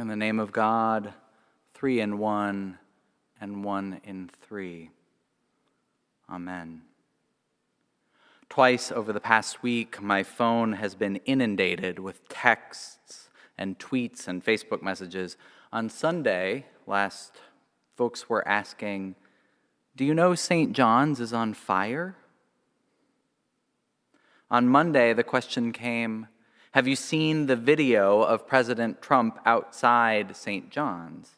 In the name of God, three in one and one in three. Amen. Twice over the past week, my phone has been inundated with texts and tweets and Facebook messages. On Sunday, folks were asking, "Do you know St. John's is on fire?" On Monday, the question came, "Have you seen the video of President Trump outside St. John's?"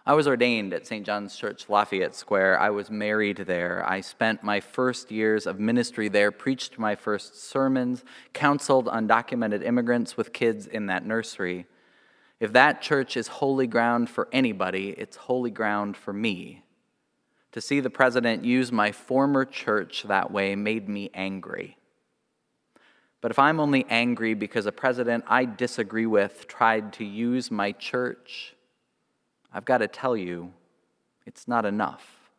I was ordained at St. John's Church, Lafayette Square. I was married there. I spent my first years of ministry there, preached my first sermons, counseled undocumented immigrants with kids in that nursery. If that church is holy ground for anybody, it's holy ground for me. To see the president use my former church that way made me angry. But if I'm only angry because a president I disagree with tried to use my church, I've got to tell you, it's not enough.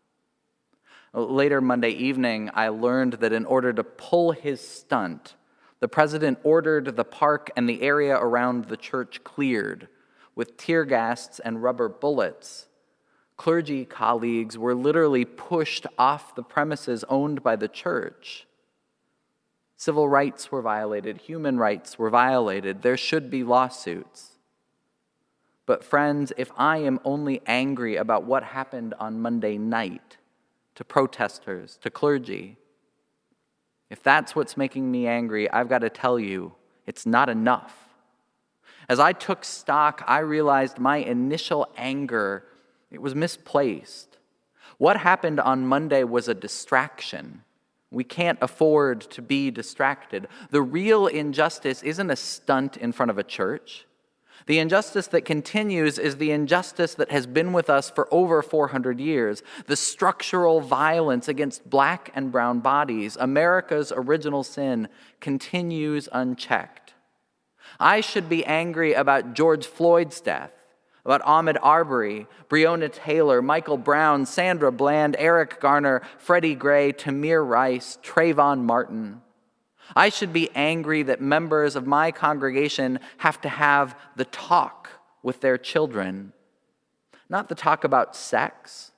Later Monday evening, I learned that in order to pull his stunt, the president ordered the park and the area around the church cleared with tear gas and rubber bullets. Clergy colleagues were literally pushed off the premises owned by the church. Civil rights were violated, human rights were violated. There should be lawsuits. But friends, if I am only angry about what happened on Monday night to protesters, to clergy, if that's what's making me angry, I've got to tell you, it's not enough. As I took stock, I realized my initial anger, it was misplaced. What happened on Monday was a distraction. We can't afford to be distracted. The real injustice isn't a stunt in front of a church. The injustice that continues is the injustice that has been with us for over 400 years. The structural violence against black and brown bodies, America's original sin, continues unchecked. I should be angry about George Floyd's death, about Ahmaud Arbery, Breonna Taylor, Michael Brown, Sandra Bland, Eric Garner, Freddie Gray, Tamir Rice, Trayvon Martin. I should be angry that members of my congregation have to have the talk with their children. Not the talk about sex,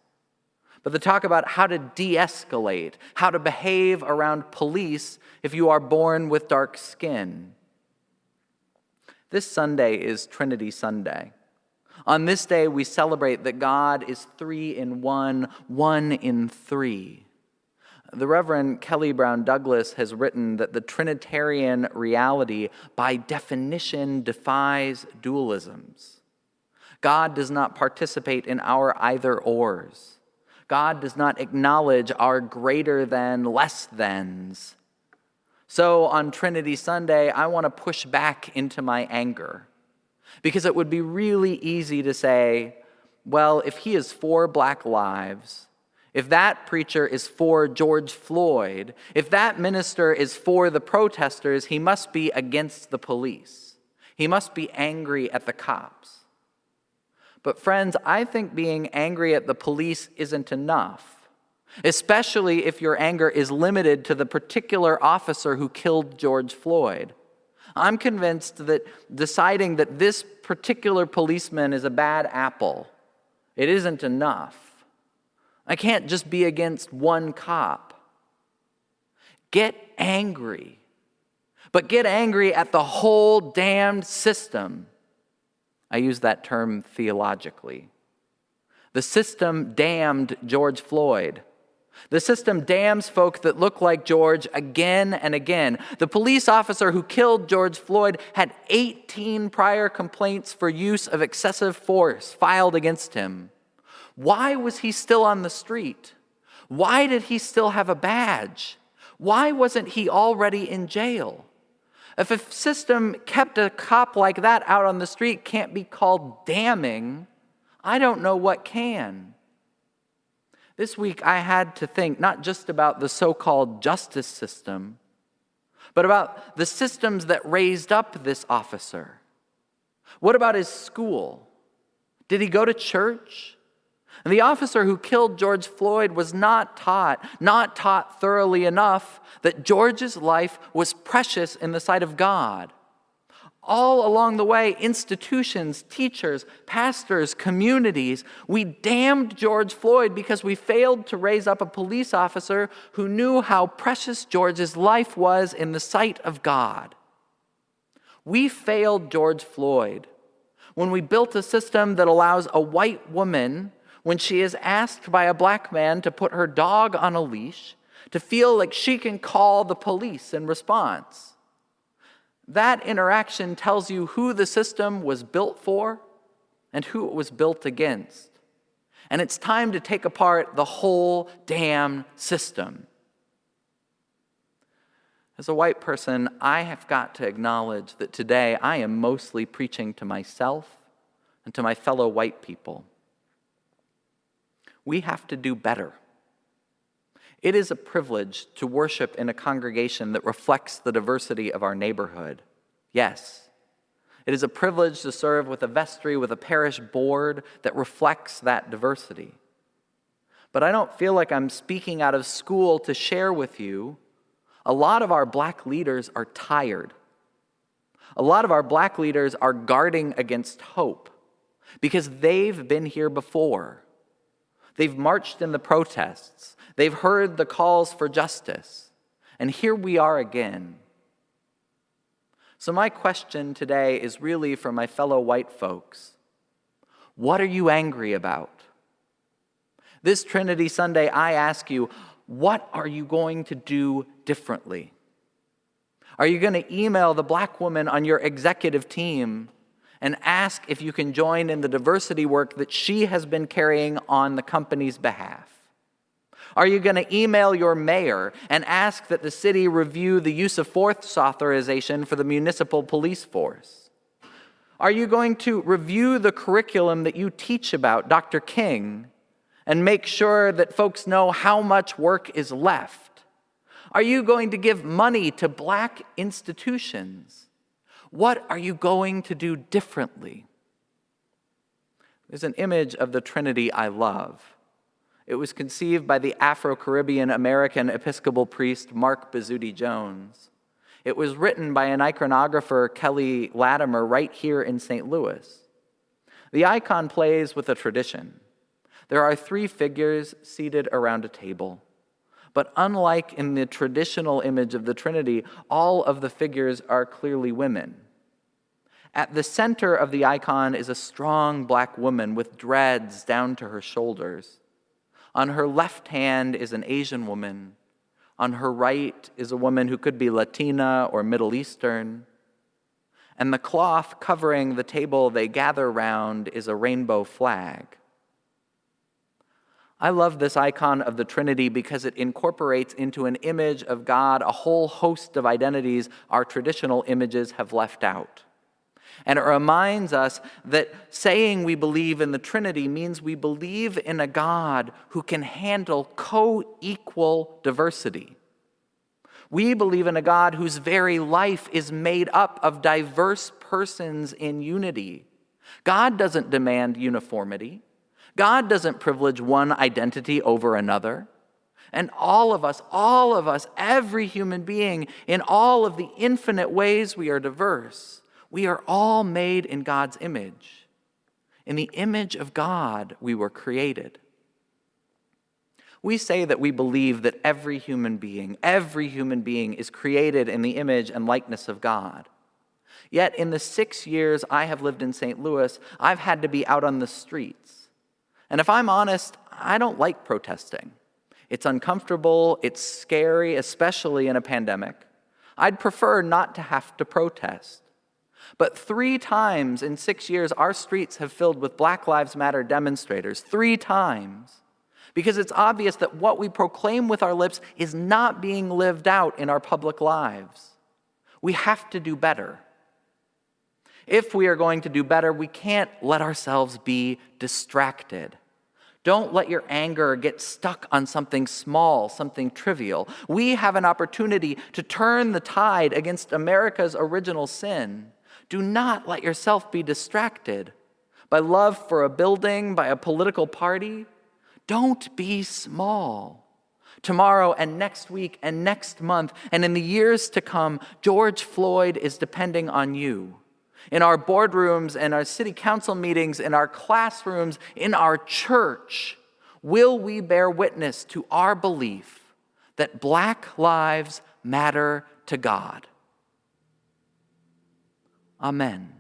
but the talk about how to de-escalate, how to behave around police if you are born with dark skin. This Sunday is Trinity Sunday. On this day, we celebrate that God is three in one, one in three. The Reverend Kelly Brown Douglas has written that the Trinitarian reality, by definition, defies dualisms. God does not participate in our either-ors. God does not acknowledge our greater than, less thans. So on Trinity Sunday, I want to push back into my anger. Because it would be really easy to say, well, if he is for black lives, if that preacher is for George Floyd, if that minister is for the protesters, he must be against the police. He must be angry at the cops. But friends, I think being angry at the police isn't enough, especially if your anger is limited to the particular officer who killed George Floyd. I'm convinced that deciding that this particular policeman is a bad apple, it isn't enough. I can't just be against one cop. Get angry, but get angry at the whole damned system. I use that term theologically. The system damned George Floyd. The system damns folk that look like George again and again. The police officer who killed George Floyd had 18 prior complaints for use of excessive force filed against him. Why was he still on the street? Why did he still have a badge? Why wasn't he already in jail? If a system kept a cop like that out on the street can't be called damning, I don't know what can. This week, I had to think not just about the so-called justice system, but about the systems that raised up this officer. What about his school? Did he go to church? And the officer who killed George Floyd was not taught thoroughly enough that George's life was precious in the sight of God. All along the way, institutions, teachers, pastors, communities, we damned George Floyd because we failed to raise up a police officer who knew how precious George's life was in the sight of God. We failed George Floyd when we built a system that allows a white woman, when she is asked by a black man to put her dog on a leash, to feel like she can call the police in response. That interaction tells you who the system was built for and who it was built against. And it's time to take apart the whole damn system. As a white person, I have got to acknowledge that today I am mostly preaching to myself and to my fellow white people. We have to do better. It is a privilege to worship in a congregation that reflects the diversity of our neighborhood. Yes, it is a privilege to serve with a vestry, with a parish board that reflects that diversity. But I don't feel like I'm speaking out of school to share with you. A lot of our black leaders are tired. A lot of our black leaders are guarding against hope because they've been here before. They've marched in the protests. They've heard the calls for justice. And here we are again. So my question today is really for my fellow white folks. What are you angry about? This Trinity Sunday, I ask you, what are you going to do differently? Are you going to email the black woman on your executive team and ask if you can join in the diversity work that she has been carrying on the company's behalf? Are you going to email your mayor and ask that the city review the use of force authorization for the municipal police force? Are you going to review the curriculum that you teach about, Dr. King, and make sure that folks know how much work is left? Are you going to give money to black institutions? What are you going to do differently? There's an image of the Trinity I love. It was conceived by the Afro-Caribbean American Episcopal priest Mark Bizzuti Jones. It was written by an iconographer, Kelly Latimer, right here in St. Louis. The icon plays with a tradition. There are 3 figures seated around a table. But unlike in the traditional image of the Trinity, all of the figures are clearly women. At the center of the icon is a strong black woman with dreads down to her shoulders. On her left hand is an Asian woman. On her right is a woman who could be Latina or Middle Eastern. And the cloth covering the table they gather round is a rainbow flag. I love this icon of the Trinity because it incorporates into an image of God a whole host of identities our traditional images have left out. And it reminds us that saying we believe in the Trinity means we believe in a God who can handle co-equal diversity. We believe in a God whose very life is made up of diverse persons in unity. God doesn't demand uniformity. God doesn't privilege one identity over another. And all of us, every human being, in all of the infinite ways we are diverse, we are all made in God's image. In the image of God, we were created. We say that we believe that every human being is created in the image and likeness of God. Yet in the 6 years I have lived in St. Louis, I've had to be out on the streets. And if I'm honest, I don't like protesting. It's uncomfortable, it's scary, especially in a pandemic. I'd prefer not to have to protest. But 3 times in 6 years, our streets have filled with Black Lives Matter demonstrators. 3 times. Because it's obvious that what we proclaim with our lips is not being lived out in our public lives. We have to do better. If we are going to do better, we can't let ourselves be distracted. Don't let your anger get stuck on something small, something trivial. We have an opportunity to turn the tide against America's original sin. Do not let yourself be distracted by love for a building, by a political party. Don't be small. Tomorrow and next week and next month and in the years to come, George Floyd is depending on you. In our boardrooms and our city council meetings, in our classrooms, in our church, will we bear witness to our belief that Black lives matter to God? Amen.